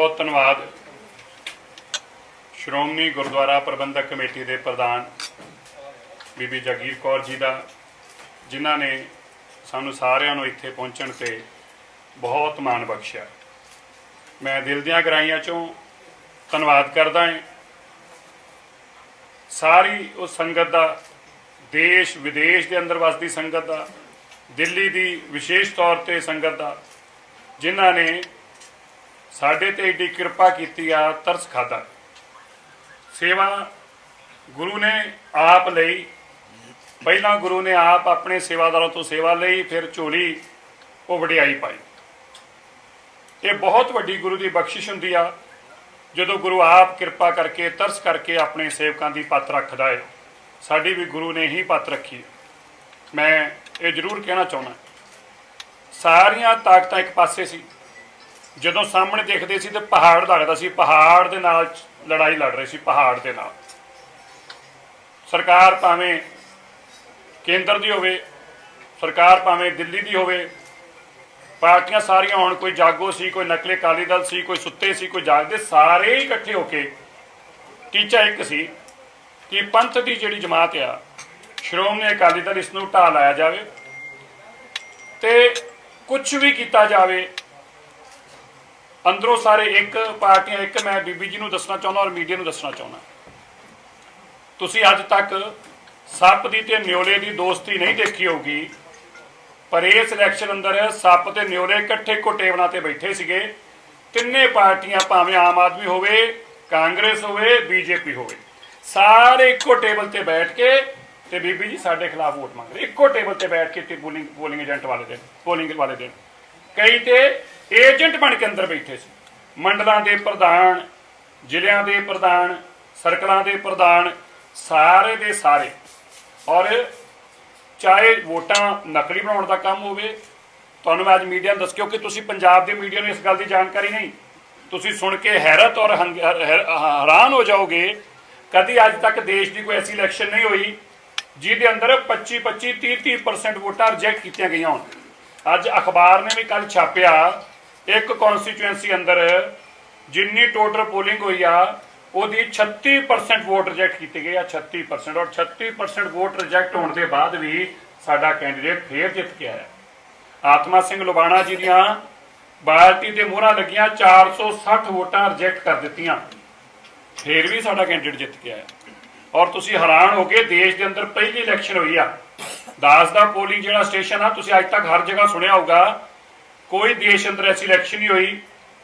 बहुत धन्यवाद श्रोमणी गुरुद्वारा प्रबंधक कमेटी के प्रधान बीबी जगीर कौर जी का, जिन्हों ने सानू सारिਆਂ ਨੂੰ ਇੱਥੇ पहुँचण ते बहुत मान बख्शिया। मैं दिल दियां गहराइयां चों धन्यवाद करदा हां सारी उस संगत का, देश विदेश के अंदर वसदी संगत का, दिल्ली की विशेष तौर पर संगत का, जिन्हां ने साडे ते एडी कृपा की, तरस खादा। सेवा गुरु ने आप लई, पहला गुरु ने आप अपने सेवादारों तो सेवा लई, फिर झोली वो वडियाई पाई। ये बहुत वड्डी गुरु की बख्शिश हुंदी आ जदों गुरु आप कृपा करके तरस करके अपने सेवकों की पत रखदा है। साडी भी गुरु ने ही पत रखी है। मैं ये जरूर कहना चाहना, सारियां ताकतां एक पासे सी, जदों सामने देखते सी तो पहाड़ लगता सी, पहाड़ दे नाल लड़ाई लड़ रही सी। पहाड़ दे नाल सरकार भावें केंद्र की होवे, सरकार भावें दिल्ली की होवे, पार्टियां सारियां होण, कोई जागो सी, कोई नकले अकाली दल सी, कोई सुत्ते सी, कोई जागदे, सारे ही इकट्ठे होके टीचा एक सी कि पंथ की जिहड़ी जमात आ श्रोमणी अकाली दल, इसनूं ढा लाया जाए ते कुछ भी किया जाए। अंदरों सारे एक पार्टियां एक, मैं बीबी जी नूं दसना चाहुंदा और मीडिया नूं दसना चाहुंदा, तुसीं अज तक सप दी ते न्योले की दोस्ती नहीं देखी होगी, पर इस इलैक्शन अंदर सप ते न्योले इकट्ठे इक्को टेबलां ते बैठे सीगे। तिन्ने पार्टियां, भावें आम आदमी होवे, कांग्रेस होवे, बीजेपी होवे, सारे इक्को टेबल ते बैठ के ते बीबी जी साडे खिलाफ वोट मंग रहे, इक्को टेबल ते बैठ के ते पोलिंग एजेंट वाले दिन, पोलिंग वाले दिन कई ते एजेंट बन के अंदर बैठे सी। मंडलों के प्रधान, जिलियां के प्रधान, सर्कलों के प्रधान, सारे दे सारे। और चाहे वोटां नकली बनाने का काम होवे, तुहानूं मैं अज मीडिया नूं दस, क्योंकि तुसीं पंजाब के मीडिया नूं इस गल की जानकारी नहीं, तुसीं सुन के हैरत और हैरान हो जाओगे। कभी अज तक देश की कोई ऐसी इलैक्शन नहीं हुई जिहदे अंदर 25-25, 30-30% वोटां रिजैक्ट कीतियां गईयां होण। अज अखबार ने भी कल छापिया, एक कॉन्स्टिट्यूएंसी अंदर जिन्नी टोटल पोलिंग हुई आ, ਉਹਦੀ 36% वोट रिजैक्ट किए गए, 36%। और 36% वोट रिजैक्ट होने के बाद भी साडा कैंडीडेट फिर जित के आया। आत्मा सिंह लुबाणा जी दियां बाल्टी ते मोहरां लगियां, 460 वोटां रिजैक्ट कर दित्तियां, फिर भी साडा कैंडीडेट जित के आया। और तुसीं हैरान हो गए, देश के अंदर पहली इलैक्शन हुई आ, दास दा पोलिंग जिहड़ा स्टेशन आ, तुसीं अज तक हर जगह सुनिया होगा, कोई देश अंदर ऐसी इलैक्शन नहीं हुई।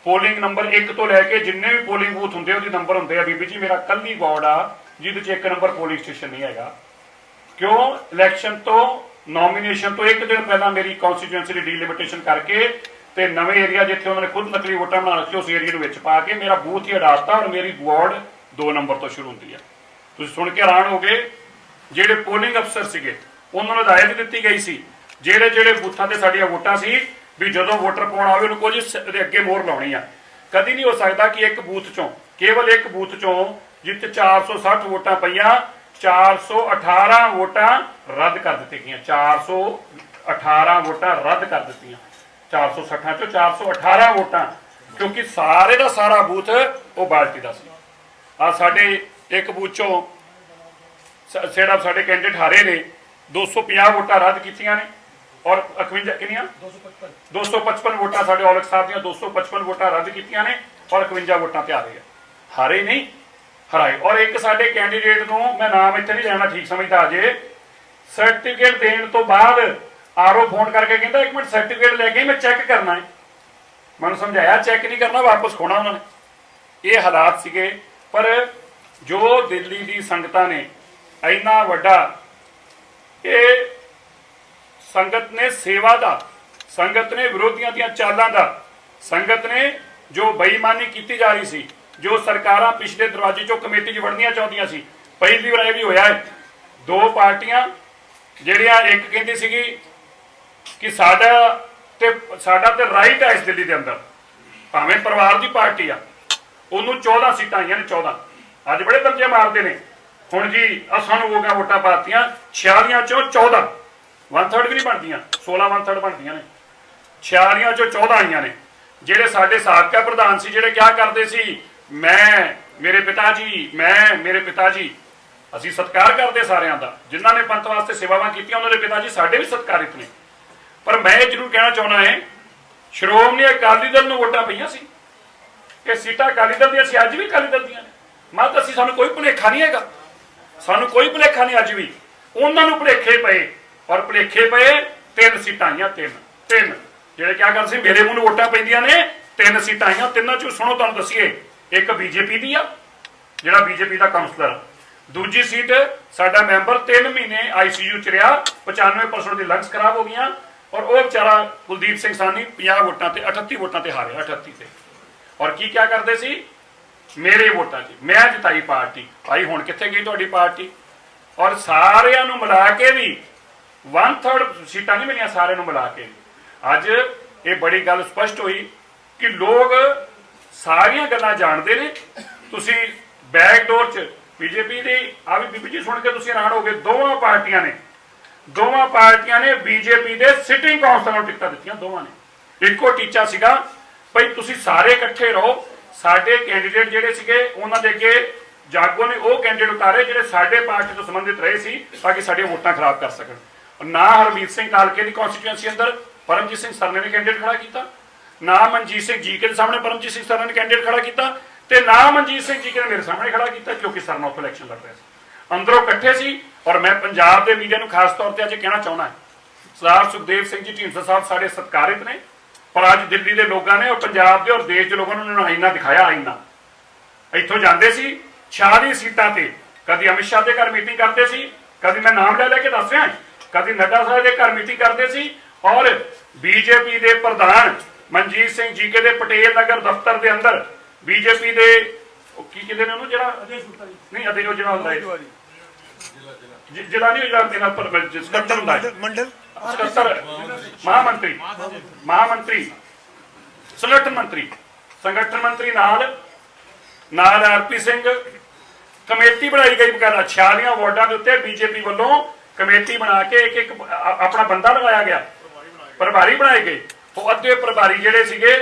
पोलिंग नंबर 1 तो लैके जिन्ने भी पोलिंग बूथ होंगे उसके नंबर होंगे आ। बीबी जी मेरा कल ही वार्ड आ जिहदे च 1 नंबर पोलिंग स्टेशन नहीं है। क्यों? इलैक्शन तो नॉमीनेशन तो एक दिन पहला मेरी कॉन्स्टिट्यूएंसी की डीलिमिटेशन करके ते नवे एरिया जिथे उन्होंने खुद नकली वोटां बना रखी, उस एरिया विच पा के मेरा बूथ ही हटाता और मेरी वार्ड 2 नंबर तो शुरू होती है। तुसीं सुन के हैरान हो गए। जिहड़े पोलिंग अफसर सीगे उन्होंने हिदायत दी गई सी, जिहड़े जिहड़े बूथां ते साडीआं वोटां सी भी जदों वोटर पाउण आवे उन्होंने कुछ अगे मोहर लाउणी आ। कदी नहीं हो सकता कि एक बूथ चों, केवल एक बूथ चों जिते 460 वोटां पईआं, 418 वोटां रद्द कर दित्तियां गईआं, 418 वोटां रद्द कर दित्तियां, 460 चों 418 वोटां, क्योंकि सारे का सारा बूथ वो बाल्टी का सी। आ साडे एक बूथ चों सिर्फ साडे कैंडिडेट हारे ने 250 वोटां रद्द कीतियां ने, और 51 किनियां 255 वोटां साडे औलख साहब दियां 255 वोटां रद्द कीतियां ने, और 51 वोटां ते हारे आ, हारे नहीं हराए। और एक साडे कैंडीडेट नूं मैं नाम इत्थे नहीं लेना, ठीक समझदा अजे, सर्टिफिकेट देण तो बाद आरओ फोन करके कहंदा 1 मिनट सर्टिफिकेट लेके मैं चैक करना है। मैंने समझाया चैक नहीं करना, वापस खोना उन्होंने। ये हालात सीगे। पर जो दिल्ली की संगतां ने इन्ना वड्डा, ये संगत ने सेवा का, संगत ने विरोधियों दी चालों का, संगत ने जो बेईमानी की जा रही सी, जो सरकारां पिछले दरवाजे चों कमेटी च वड़नियां चाहदियां सी। पहली बार यह भी होया है, 2 पार्टियां जिहड़ियां एक कहती सीगी कि साडा ते राइट है इस दिल्ली के अंदर, भावें परिवार की पार्टी आ, उन्होंने 14 सीटां आईयां ने, 14। अज बड़े दर्जे मारते हैं हुण जी, सानूं हो गया वोटां पातियां 46 चों 14, 1/3 भी नहीं बनदियां, 16 1/3 बनदियां ने, 46 चों 14 आईयां ने। ਜਿਹੜੇ ਸਾਡੇ ਸਾਬਕਾ ਪ੍ਰਧਾਨ ਸੀ ਜਿਹੜੇ ਕਿਹਾ ਕਰਦੇ ਸੀ ਮੈਂ ਮੇਰੇ ਪਿਤਾ ਜੀ ਅਸੀਂ ਸਤਿਕਾਰ ਕਰਦੇ ਸਾਰਿਆਂ ਦਾ ਜਿਨ੍ਹਾਂ ਨੇ ਪੰਥ ਵਾਸਤੇ ਸੇਵਾਵਾਂ ਕੀਤੀਆਂ ਉਹਨਾਂ ਦੇ ਪਿਤਾ ਜੀ ਸਾਡੇ ਵੀ ਸਤਿਕਾਰਿਤ ਨੇ। ਪਰ ਮੈਂ ਇਹ ਜ਼ਰੂਰ ਕਹਿਣਾ ਚਾਹੁੰਦਾ ਹੈ ਸ਼੍ਰੋਮਣੀ ਅਕਾਲੀ ਦਲ ਨੂੰ ਵੋਟਾਂ ਪਈਆਂ ਸੀ, ਇਹ ਸੀਟਾਂ ਅਕਾਲੀ ਦਲ ਦੀਆਂ ਸੀ, ਅੱਜ ਵੀ ਅਕਾਲੀ ਦਲ ਦੀਆਂ ਨੇ। ਮਤ ਅਸੀਂ ਸਾਨੂੰ ਕੋਈ ਭੁਲੇਖਾ ਨਹੀਂ ਹੈਗਾ, ਸਾਨੂੰ ਕੋਈ ਭੁਲੇਖਾ ਨਹੀਂ ਅੱਜ ਵੀ। ਉਹਨਾਂ ਨੂੰ ਭੁਲੇਖੇ ਪਏ ਔਰ ਭੁਲੇਖੇ ਪਏ 3 ਸੀਟਾਂ ਆਈਆਂ, ਤਿੰਨ ਜਿਹੜੇ ਕਿਆ ਕਰਦੇ ਸੀ ਮੇਰੇ ਮੂੰਹ ਨੂੰ ਵੋਟਾਂ ਪੈਂਦੀਆਂ ਨੇ 3 ਸੀਟਾਂ ਆਈਆਂ। ਤਿੰਨਾਂ ਚੋਂ ਸੁਣੋ ਤੁਹਾਨੂੰ ਦੱਸੀਏ, ਇੱਕ ਬੀਜੇਪੀ ਦੀ ਆ ਜਿਹੜਾ ਬੀਜੇਪੀ ਦਾ ਕਾਉਂਸਲਰ, ਦੂਜੀ ਸੀਟ ਸਾਡਾ ਮੈਂਬਰ 3 ਮਹੀਨੇ ਆਈਸੀਯੂ ਚ ਰਿਹਾ, 95% ਦੀ ਲੰਗਸ ਖਰਾਬ ਹੋ ਗਈਆਂ ਔਰ ਉਹ ਵਿਚਾਰਾ ਕੁਲਦੀਪ ਸਿੰਘ ਸਾਨੀ 50 ਵੋਟਾਂ ਤੇ 38 ਵੋਟਾਂ ਤੇ ਹਾਰਿਆ, 38 ਤੇ। ਔਰ ਕੀ ਕਿਆ ਕਰਦੇ ਸੀ ਮੇਰੇ ਵੋਟਾਂ 'ਚ ਮੈਂ ਜਿਤਾਈ ਪਾਰਟੀ। ਭਾਈ ਹੁਣ ਕਿੱਥੇ ਗਈ ਤੁਹਾਡੀ ਪਾਰਟੀ? ਔਰ ਸਾਰਿਆਂ ਨੂੰ ਮਿਲਾ ਕੇ ਵੀ 1/3 ਸੀਟਾਂ ਨਹੀਂ ਮਿਲੀਆਂ ਸਾਰਿਆਂ ਨੂੰ ਮਿਲਾ ਕੇ। ਅੱਜ ਇਹ ਬੜੀ ਗੱਲ ਸਪਸ਼ਟ ਹੋਈ ਕਿ ਲੋਕ ਸਾਰੀਆਂ ਗੱਲਾਂ ਜਾਣਦੇ ਨੇ। ਤੁਸੀਂ ਬੈਕਡੋਰ 'ਚ ਬੀਜੇਪੀ ਦੀ ਆ ਵੀ ਬੀਬੀ ਜੀ ਸੁਣ ਕੇ ਤੁਸੀਂ ਹੈਰਾਨ ਹੋ ਗਏ, ਦੋਵਾਂ ਪਾਰਟੀਆਂ ਨੇ ਬੀਜੇਪੀ ਦੇ ਸਿਟਿੰਗ ਕਾਉਂਸਲਰ ਨੂੰ ਟਿਕਟਾਂ ਦਿੱਤੀਆਂ। ਦੋਵਾਂ ਨੇ ਇੱਕੋ ਟੀਚਾ ਸੀਗਾ ਭਈ ਤੁਸੀਂ ਸਾਰੇ ਇਕੱਠੇ ਰਹੋ, ਸਾਡੇ ਕੈਂਡੀਡੇਟ ਜਿਹੜੇ ਸੀਗੇ ਉਹਨਾਂ ਦੇ ਅੱਗੇ ਜਾਗੋ ਨੇ ਉਹ ਕੈਂਡੀਡੇਟ ਉਤਾਰੇ ਜਿਹੜੇ ਸਾਡੇ ਪਾਰਟੀ ਤੋਂ ਸੰਬੰਧਿਤ ਰਹੇ ਸੀ ਤਾਂ ਕਿ ਸਾਡੀਆਂ ਵੋਟਾਂ ਖਰਾਬ ਕਰ ਸਕਣ। ਨਾ ਹਰਮੀਤ ਸਿੰਘ ਕਾਲਕੇ ਦੀ ਕਨਸਟੀਟੂਐਂਸੀ ਅੰਦਰ ਪਰਮਜੀਤ ਸਿੰਘ ਸਰਨੇ ਨੇ ਕੈਂਡੀਡੇਟ ਖੜਾ ਕੀਤਾ, ਨਾ ਮਨਜੀਤ ਸਿੰਘ ਜੀਕੇ ਦੇ ਸਾਹਮਣੇ ਪਰਮਜੀਤ ਸਿੰਘ ਸਰਨੇ ਨੇ ਕੈਂਡੀਡੇਟ ਖੜਾ ਕੀਤਾ ਤੇ ਨਾ ਮਨਜੀਤ ਸਿੰਘ ਜੀਕੇ ਨੇ ਮੇਰੇ ਸਾਹਮਣੇ ਖੜਾ ਕੀਤਾ ਕਿਉਂਕਿ ਸਰਨਾ ਉੱਥੋਂ ਇਲੈਕਸ਼ਨ ਲੜ ਰਿਹਾ ਸੀ। ਅੰਦਰੋਂ ਇਕੱਠੇ ਸੀ। ਔਰ ਮੈਂ ਪੰਜਾਬ ਦੇ ਮੀਡੀਆ ਨੂੰ ਖਾਸ ਤੌਰ ਤੇ ਅੱਜ ਕਹਿਣਾ ਚਾਹੁੰਦਾ ਸਰਦਾਰ ਸੁਖਦੇਵ ਸਿੰਘ ਜੀ ਢੀਂਡਸਾ ਸਾਹਿਬ ਸਾਡੇ ਸਤਿਕਾਰਿਤ ਨੇ, ਪਰ ਅੱਜ ਦਿੱਲੀ ਦੇ ਲੋਕਾਂ ਨੇ ਔਰ ਪੰਜਾਬ ਦੇ ਔਰ ਦੇਸ਼ ਦੇ ਲੋਕਾਂ ਨੇ ਉਹਨਾਂ ਨੂੰ ਆਈਨਾ ਦਿਖਾਇਆ। ਆਈਨਾ ਇੱਥੋਂ ਜਾਂਦੇ ਸੀ 46 ਸੀਟਾਂ ਤੇ, ਕਦੀ ਅਮਿਤ ਸ਼ਾਹ ਦੇ ਘਰ ਮੀਟਿੰਗ ਕਰਦੇ ਸੀ, ਕਦੀ ਮੈਂ ਨਾਮ ਲੈ ਕੇ ਦੱਸ ਰਿਹਾ, ਕਦੀ ਨੱਡਾ ਸਾਹਿਬ ਦੇ ਘਰ ਮੀਟਿੰਗ ਕਰਦੇ ਸੀ ਔਰ ਬੀਜੇਪੀ ਦੇ ਪ੍ਰਧਾਨ ਮਨਜੀਤ ਸਿੰਘ ਜੀਕੇ ਦੇ ਪਟੇਲ ਨਗਰ ਦਫ਼ਤਰ ਦੇ ਅੰਦਰ ਬੀਜੇਪੀ ਦੇ ਕੀ ਕਹਿੰਦੇ ਨੇ ਉਹਨੂੰ ਜਿਹੜਾ ਨਹੀਂ ਅਦੇ ਜੋ ਜਿਹੜਾ ਹੁੰਦਾ ਹੈ ਜ਼ਿਲ੍ਹਾ ਨਹੀਂ ਜਿਹੜਾ ਇਹਨਾਂ ਪਰ ਸਕੱਤਰ ਹੁੰਦਾ ਹੈ ਮੰਡਲ ਸਕੱਤਰ ਮਹਾਮੰਤਰੀ ਸੰਗਠਨ ਮੰਤਰੀ ਨਾਲ ਆਰਪੀ ਸਿੰਘ ਕਮੇਟੀ ਬਣਾਈ ਗਈ ਬਕਾਇਦਾ 46 ਵਾਰਡਾਂ ਦੇ ਉੱਤੇ ਬੀਜੇਪੀ ਵੱਲੋਂ ਕਮੇਟੀ ਬਣਾ ਕੇ ਇੱਕ ਆਪਣਾ ਬੰਦਾ ਲਗਾਇਆ ਗਿਆ, ਪ੍ਰਭਾਰੀ ਬਣਾਏ ਗਏ। ਉਹ ਅੱਧੇ ਪ੍ਰਭਾਰੀ ਜਿਹੜੇ ਸੀਗੇ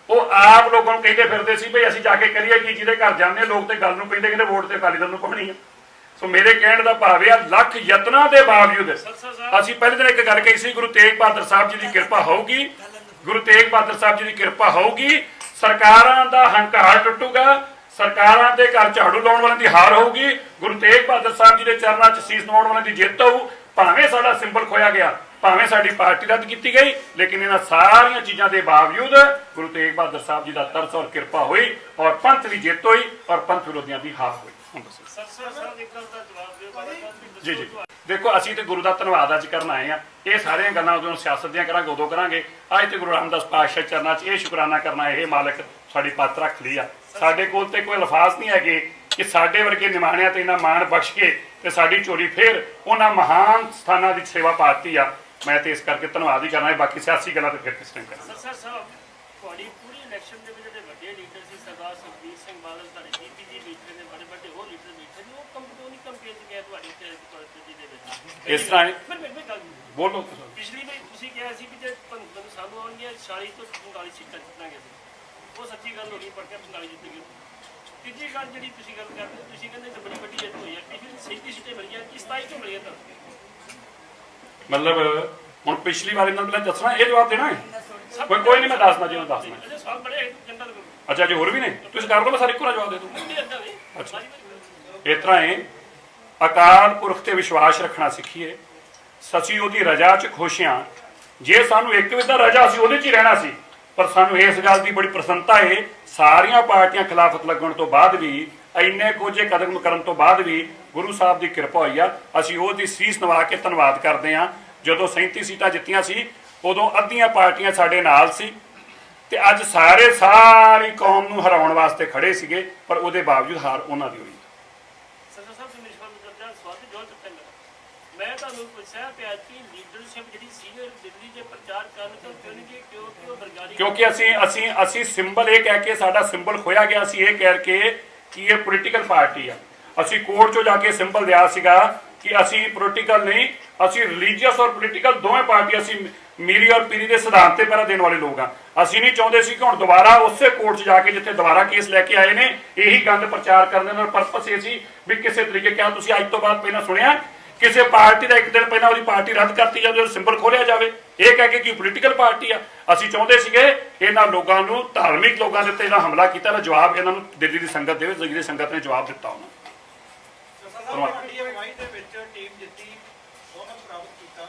ਉਹ ਆਪ ਲੋਕਾਂ ਨੂੰ ਕਹਿੰਦੇ ਫਿਰਦੇ ਸੀ ਬਈ ਅਸੀਂ ਜਾ ਕੇ ਕਰੀਏ ਕੀ, ਜਿਹਦੇ ਘਰ ਜਾਂਦੇ ਲੋਕ ਤੇ ਗੱਲ ਨੂੰ ਕਹਿੰਦੇ ਕਹਿੰਦੇ ਵੋਟ ਤੇ ਅਕਾਲੀ ਦਲ ਨੂੰ ਪਾਉਣੀ ਹੈ। ਸੋ ਮੇਰੇ ਕਹਿਣ ਦਾ ਭਾਵ ਹੈ ਲੱਖ ਯਤਨਾਂ ਦੇ ਬਾਵਜੂਦ ਅਸੀਂ ਪਹਿਲੇ ਦਿਨ ਇੱਕ ਗੱਲ ਕਹੀ ਸੀ ਗੁਰੂ ਤੇਗ ਬਹਾਦਰ ਸਾਹਿਬ ਜੀ ਦੀ ਕਿਰਪਾ ਹੋਊਗੀ, ਗੁਰੂ ਤੇਗ ਬਹਾਦਰ ਸਾਹਿਬ ਜੀ ਦੀ ਕਿਰਪਾ ਹੋਊਗੀ, ਸਰਕਾਰਾਂ ਦਾ ਹੰਕਾਰ ਟੁੱਟੂਗਾ, ਸਰਕਾਰਾਂ ਦੇ ਘਰ ਝਾੜੂ ਲਾਉਣ ਵਾਲਿਆਂ ਦੀ ਹਾਰ ਹੋਊਗੀ, ਗੁਰੂ ਤੇਗ ਬਹਾਦਰ ਸਾਹਿਬ ਜੀ ਦੇ ਚਰਨਾਂ 'ਚ ਸੀਸ ਨਵਾਉਣ ਵਾਲਿਆਂ ਦੀ ਜਿੱਤ ਹੋਊ। ਭਾਵੇਂ ਸਾਡਾ ਸਿੰਬਲ ਖੋਇਆ ਗਿਆ, ਭਾਵੇਂ ਸਾਡੀ ਪਾਰਟੀ ਰੱਦ ਕੀਤੀ ਗਈ, ਲੇਕਿਨ ਇਹਨਾਂ ਸਾਰੀਆਂ ਚੀਜ਼ਾਂ ਦੇ ਬਾਵਜੂਦ ਗੁਰੂ ਤੇਗ ਬਹਾਦਰ ਸਾਹਿਬ ਜੀ ਦਾ ਤਰਸ ਔਰ ਕਿਰਪਾ ਹੋਈ ਔਰ ਪੰਥ ਦੀ ਜਿੱਤ ਹੋਈ ਔਰ ਪੰਥ ਵਿਰੋਧੀਆਂ ਦੀ ਹਾਰ ਹੋਈ। ਜੀ ਦੇਖੋ ਅਸੀਂ ਤੇ ਗੁਰੂ ਦਾ ਧੰਨਵਾਦ ਅੱਜ ਕਰਨ ਆਏ ਆ। ਇਹ ਸਾਰੀਆਂ ਗੱਲਾਂ ਉਦੋਂ ਸਿਆਸਤ ਦੀਆਂ ਕਰਾਂਗੇ, ਉਦੋਂ ਕਰਾਂਗੇ। ਅੱਜ ਤੇ ਗੁਰੂ ਰਾਮਦਾਸ ਪਾਤਸ਼ਾਹ ਚਰਨਾਂ 'ਚ ਇਹ ਸ਼ੁਕਰਾਨਾ ਕਰਨਾ, ਇਹ ਮਾਲਕ ਸਾਡੀ ਪੱਤ ਰੱਖ ਲਈ ਆ। ਸਾਡੇ ਕੋਲ ਤੇ ਕੋਈ ਅਲਫਾਜ਼ ਨਹੀਂ ਹੈਗੇ ਕਿ ਸਾਡੇ ਵਰਗੇ ਨਿਮਾਣਿਆਂ ਤੇ ਇਹਨਾਂ ਮਾਣ ਬਖਸ਼ ਕੇ ਤੇ ਸਾਡੀ ਚੋਰੀ ਫੇਰ ਉਹਨਾਂ ਮਹਾਨ ਸਥਾਨਾਂ ਦੀ ਸੇਵਾ ਪਾਤੀ ਆ। ਮੈਂ ਤੇ ਇਸ ਕਰਕੇ ਧੰਨਵਾਦ ਹੀ ਕਰਨਾ ਹੈ। ਬਾਕੀ ਸਿਆਸੀ ਗੱਲਾਂ ਤੇ ਫਿਰ ਕਿਸ ਟਾਈਮ ਕਰਾਂਗੇ। ਸਰ ਸਾਹਿਬ ਤੁਹਾਡੀ ਪੂਰੀ ਇਲੈਕਸ਼ਨ ਦੇ ਵਿੱਚ ਜਿਹੜੇ ਵੱਡੇ ਲੀਡਰ ਸੀ ਸਰਦਾਰ ਸੁਖਬੀਰ ਸਿੰਘ ਬਾਦਲ, ਤੁਹਾਡੇ ਬੀਪੀਜੀ ਲੀਡਰ ਨੇ, ਬੜੇ ਵੱਡੇ ਹੋਰ ਲੀਡਰ ਬੈਠੇ ਨੇ, ਉਹ ਕੰਪਨੀ ਕੰਪੇਨ ਚ ਗਏ ਤੁਹਾਡੀ ਤੇ ਦੇ ਵਿੱਚ ਇਸ ਤਰ੍ਹਾਂ ਬੋਲੋ। ਪਿਛਲੀ ਵਾਰ ਤੁਸੀਂ ਕਿਹਾ ਸੀ ਕਿ ਜੇ ਸਾਨੂੰ ਆਉਣਗੀਆਂ 40 ਤੋਂ 45 ਸੀਟਾਂ ਜਿੱਤਾਂਗੇ, ਉਹ ਸੱਚੀ ਗੱਲ ਹੋ ਗਈ, ਪਰ 45 ਜਿੱਤ ਗਏ। ਤੀਜੀ ਗੱਲ ਜਿਹੜੀ ਤੁਸੀਂ ਗੱਲ ਕਰਦੇ, ਤੁਸੀਂ ਕਹਿੰਦੇ ਕਿ ਬੜੀ ਵੱਡੀ ਜਿੱਤ ਹੋਈ ਹੈ, ਪਿਛਲੀ 37 ਸੀਟਾਂ ਮਿਲੀਆਂ ਕਿ 27 ਤੋਂ ਮਿਲੀਆਂ ਤਾਂ ਮਤਲਬ ਹੁਣ ਪਿਛਲੀ ਵਾਰ ਇਹਨਾਂ ਨੂੰ ਦੱਸਣਾ, ਇਹ ਜਵਾਬ ਦੇਣਾ ਹੈ? ਕੋਈ ਨਹੀਂ, ਮੈਂ ਦੱਸਦਾ ਜੀ, ਦੱਸਣਾ। ਅੱਛਾ ਜੀ ਹੋਰ ਵੀ ਨੇ, ਤੁਸੀਂ ਕਰ ਲਓ, ਮੈਂ ਸਾਰੇ ਇੱਕੋ ਜਵਾਬ ਦੇ ਦੂੰ। ਅੱਛਾ ਇਸ ਤਰ੍ਹਾਂ ਹੈ, ਅਕਾਲ ਪੁਰਖ ਤੇ ਵਿਸ਼ਵਾਸ ਰੱਖਣਾ ਸਿੱਖੀਏ। ਅਸੀਂ ਉਹਦੀ ਰਜਾ 'ਚ ਖੁਸ਼ ਹਾਂ। ਜੇ ਸਾਨੂੰ ਇੱਕ ਵੀ ਤਾਂ ਰਜਾ ਸੀ ਉਹਦੇ 'ਚ ਹੀ ਰਹਿਣਾ ਸੀ, ਪਰ ਸਾਨੂੰ ਇਸ ਗੱਲ ਦੀ ਬੜੀ ਪ੍ਰਸੰਨਤਾ ਹੈ ਸਾਰੀਆਂ ਪਾਰਟੀਆਂ ਖਿਲਾਫਤ ਲੱਗਣ ਤੋਂ ਬਾਅਦ ਵੀ, ਇੰਨੇ ਕੁਝ ਕਦਮ ਕਰਨ ਤੋਂ ਬਾਅਦ ਵੀ ਗੁਰੂ ਸਾਹਿਬ ਦੀ ਕਿਰਪਾ ਹੋਈ ਆ। ਅਸੀਂ ਉਹਦੀ ਸੀਸ ਨਵਾ ਕੇ ਧੰਨਵਾਦ ਕਰਦੇ ਹਾਂ। ਜਦੋਂ 37 ਸੀਟਾਂ ਜਿੱਤੀਆਂ ਸੀ ਉਦੋਂ ਅੱਧੀਆਂ ਪਾਰਟੀਆਂ ਸਾਡੇ ਨਾਲ ਸੀ ਤੇ ਅੱਜ ਸਾਰੀ ਕੌਮ ਨੂੰ ਹਰਾਉਣ ਵਾਸਤੇ ਖੜੇ ਸੀਗੇ, ਪਰ ਉਹਦੇ ਬਾਵਜੂਦ ਹਾਰ ਉਹਨਾਂ ਦੀ ਹੋਈ। ਮੈਂ ਤੁਹਾਨੂੰ ਪੁੱਛਿਆ ਪਿਆ ਕਿ ਲੀਡਰਸ਼ਿਪ ਜਿਹੜੀ ਸੀਨੀਅਰ ਦਿੱਲੀ ਦੇ ਪ੍ਰਚਾਰ ਕਰਨ ਤੋਂ ਕਿਉਂ ਨਹੀਂ, ਕਿਉਂਕਿ ਉਹ ਬਰਗਾੜੀ, ਕਿਉਂਕਿ ਅਸੀਂ ਸਿੰਬਲ ਇਹ ਕਹਿ ਕੇ ਸਾਡਾ ਸਿੰਬਲ ਖੋਇਆ ਗਿਆ ਸੀ, ਇਹ ਕਹਿ ਕੇ ਕਿ ਇਹ ਪੋਲੀਟੀਕਲ ਪਾਰਟੀ ਆ। ਅਸੀਂ ਕੋਰਟ 'ਚੋਂ ਜਾ ਕੇ ਸਿੰਬਲ ਦਿਆ ਸੀਗਾ ਕਿ ਅਸੀਂ ਪੋਲੀਟੀਕਲ ਨਹੀਂ, ਅਸੀਂ ਰਿਲੀਜੀਅਸ ਔਰ ਪੋਲੀਟੀਕਲ ਦੋਵੇਂ ਪਾਰਟੀ। ਅਸੀਂ ਮੀਰੀ ਔਰ ਪੀਰੀ ਦੇ ਸਿਧਾਂਤ ਤੇ ਪਹਿਰਾ ਦੇਣ ਵਾਲੇ ਲੋਕ ਆ। ਅਸੀਂ ਨਹੀਂ ਚਾਹੁੰਦੇ ਸੀ ਕਿ ਹੁਣ ਦੁਬਾਰਾ ਉਸੇ ਕੋਰਟ 'ਚ ਜਾ ਕੇ ਜਿੱਥੇ ਦੁਬਾਰਾ ਕੇਸ ਲੈ ਕੇ ਆਏ ਨੇ ਇਹੀ ਗੰਦ ਪ੍ਰਚਾਰ ਕਰਨ ਦਾ ਪਰਪਸ ਇਹ ਸੀ ਵੀ ਕਿਸੇ ਤਰੀਕੇ ਕਿਹਾ ਤੁਸੀਂ ਅੱਜ ਤੋਂ ਬਾਅਦ ਪਹਿਲਾਂ ਸੁਣਿਆ ਕਿਸੇ ਪਾਰਟੀ ਦਾ ਇੱਕ ਦਿਨ ਪਹਿਲਾਂ ਉਹਦੀ ਪਾਰਟੀ ਰੱਦ ਕਰਤੀ ਜਾਵੇ, ਉਹ ਸਿੰਬਲ ਖੋਲਿਆ ਜਾਵੇ, ਇਹ ਕਹਿ ਕੇ ਕਿ ਪੋਲੀਟੀਕਲ ਪਾਰਟੀ ਆ। ਅਸੀਂ ਚਾਹੁੰਦੇ ਸੀਗੇ ਇਹਨਾਂ ਲੋਕਾਂ ਨੂੰ, ਧਾਰਮਿਕ ਲੋਕਾਂ ਦੇ ਉੱਤੇ ਜਿਹੜਾ ਹਮਲਾ ਕੀਤਾ ਇਹਦਾ ਜਵਾਬ ਇਹਨਾਂ ਨੂੰ ਦਿੱਲੀ ਦੀ ਸੰਗਤ ਦੇਵੇ। ਦਿੱਲੀ ਦੀ ਸੰਗਤ ਨੇ ਜਵਾਬ ਦਿੱਤਾ ਉਹਨਾਂ ਨੂੰ। ਤੁਹਾਡੀ ਅਗਵਾਈ ਦੇ ਵਿੱਚ ਟੀਮ ਜਿੱਤੀ, ਬਹੁਮਤ ਪ੍ਰਾਪਤ ਕੀਤਾ,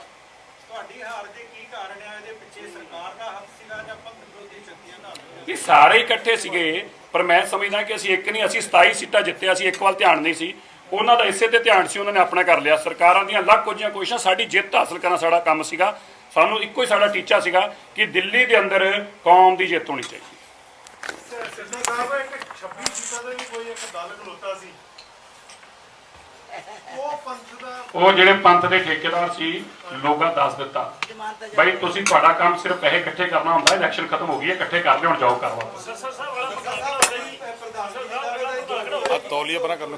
ਤੁਹਾਡੀ ਹਾਰ ਦੇ ਕੀ ਕਾਰਨ ਆ? ਇਹਦੇ ਪਿੱਛੇ ਸਰਕਾਰ ਦਾ ਹੱਥ ਸੀਗਾ ਜਾਂ ਪੰਥ ਵਿਰੋਧੀ ਸ਼ਕਤੀਆਂ ਦਾ? ਇਹ ਸਾਰੇ ਇਕੱਠੇ ਸੀਗੇ, ਪਰ ਮੈਂ ਸਮਝਦਾ ਕਿ ਅਸੀਂ ਇੱਕ ਨਹੀਂ, ਅਸੀਂ 27 ਸੀਟਾਂ ਜਿੱਤਿਆ ਸੀ, ਇੱਕ ਵੱਲ ਧਿਆਨ ਨਹੀਂ ਸੀ ਉਹਨਾਂ ਦਾ, ਇਸੇ ਤੇ ਧਿਆਨ ਸੀ, ਉਹਨਾਂ ਨੇ ਆਪਣਾ ਕਰ ਲਿਆ। ਸਰਕਾਰਾਂ ਦੀਆਂ ਲੱਖ ਕੁਝੀਆਂ ਕੋਸ਼ਿਸ਼ਾਂ, ਸਾਡੀ ਜਿੱਤ ਹਾਸਲ ਕਰਨਾ ਸਾਡਾ ਕੰਮ ਸੀਗਾ। ਸਾਨੂੰ ਇੱਕੋ ਹੀ ਸਾਡਾ ਟੀਚਾ ਸੀਗਾ ਕਿ ਦਿੱਲੀ ਦੇ ਅੰਦਰ ਕੌਮ ਦੀ ਜਿੱਤ ਹੋਣੀ ਚਾਹੀਦੀ। ਸਿੱਧਾ ਸਾਹਿਬ ਇੱਕ 26 ਸੀਟਾਂ ਦਾ ਵੀ ਕੋਈ ਇੱਕ ਦਲ ਖਲੋਤਾ ਸੀ, ਉਹ ਪੰਥ ਦਾ ਉਹ ਜਿਹੜੇ ਪੰਥ ਦੇ ਠੇਕੇਦਾਰ ਸੀ ਲੋਕਾਂ ਦੱਸ ਦਿੱਤਾ ਬਈ ਤੁਸੀਂ, ਤੁਹਾਡਾ ਕੰਮ ਸਿਰਫ ਪੈਸੇ ਇਕੱਠੇ ਕਰਨਾ ਹੁੰਦਾ, ਇਲੈਕਸ਼ਨ ਖਤਮ ਹੋ ਗਈ ਹੈ, ਇਕੱਠੇ ਕਰ ਲਿਓ, ਹੁਣ ਜਾਓ ਕਰ ਵਾਪਸ। ਸਰ ਸਾਹਿਬ ਵਾਲਾ ਪ੍ਰਧਾਨ ਤੌਲੀਆ ਪਰਾਂ ਕਰ ਲਓ।